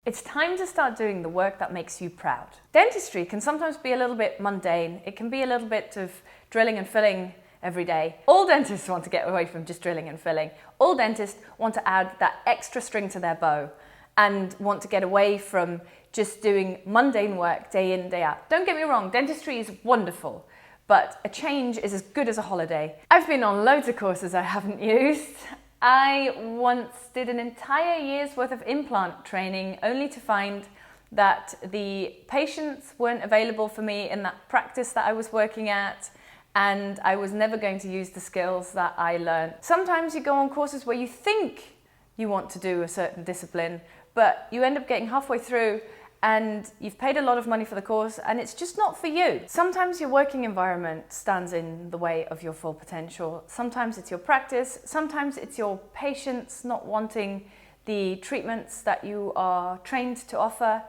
It's time to start doing the work that makes you proud. Dentistry can sometimes be a little bit mundane. It can be a little bit of drilling and filling every day. All dentists want to get away from just drilling and filling. All dentists want to add that extra string to their bow and want to get away from just doing mundane work day in, day out. Don't get me wrong, dentistry is wonderful, but a change is as good as a holiday. I've been on loads of courses I haven't used. I once did an entire year's worth of implant training only to find that the patients weren't available for me in that practice that I was working at, and I was never going to use the skills that I learned. Sometimes you go on courses where you think you want to do a certain discipline, but you end up getting halfway through and you've paid a lot of money for the course and it's just not for you. Sometimes your working environment stands in the way of your full potential. Sometimes it's your practice, sometimes it's your patients not wanting the treatments that you are trained to offer,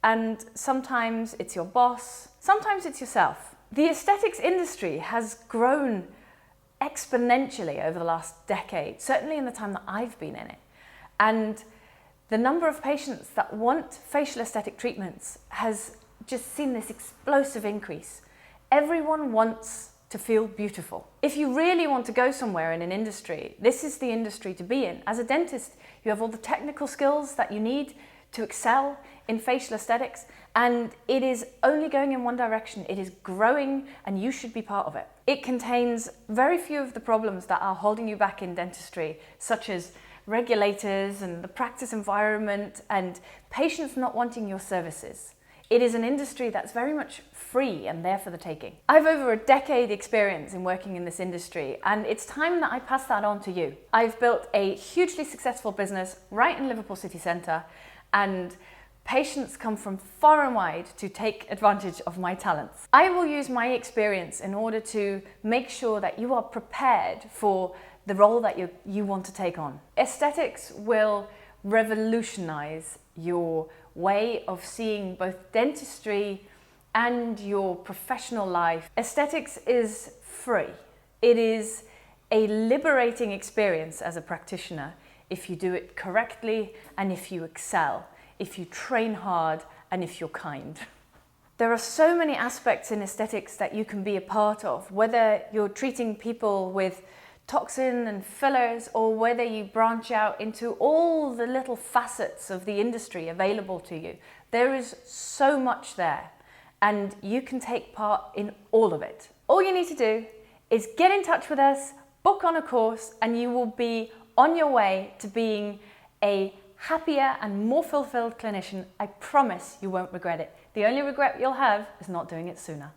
and sometimes it's your boss, sometimes it's yourself. The aesthetics industry has grown exponentially over the last decade, certainly in the time that I've been in it. And the number of patients that want facial aesthetic treatments has just seen this explosive increase. Everyone wants to feel beautiful. If you really want to go somewhere in an industry, this is the industry to be in. As a dentist, you have all the technical skills that you need to excel in facial aesthetics, and it is only going in one direction. It is growing, and you should be part of it. It contains very few of the problems that are holding you back in dentistry, such as regulators and the practice environment and patients not wanting your services. It is an industry that's very much free and there for the taking. I've over a decade experience in working in this industry, and it's time that I pass that on to you. I've built a hugely successful business right in Liverpool city centre, and patients come from far and wide to take advantage of my talents. I will use my experience in order to make sure that you are prepared for the role that you want to take on. Aesthetics will revolutionize your way of seeing both dentistry and your professional life. Aesthetics is free. It is a liberating experience as a practitioner if you do it correctly and if you excel, if you train hard and if you're kind. There are so many aspects in aesthetics that you can be a part of, whether you're treating people with toxin and fillers, or whether you branch out into all the little facets of the industry available to you. There is so much there, and you can take part in all of it. All you need to do is get in touch with us, book on a course, and you will be on your way to being a happier and more fulfilled clinician. I promise you won't regret it. The only regret you'll have is not doing it sooner.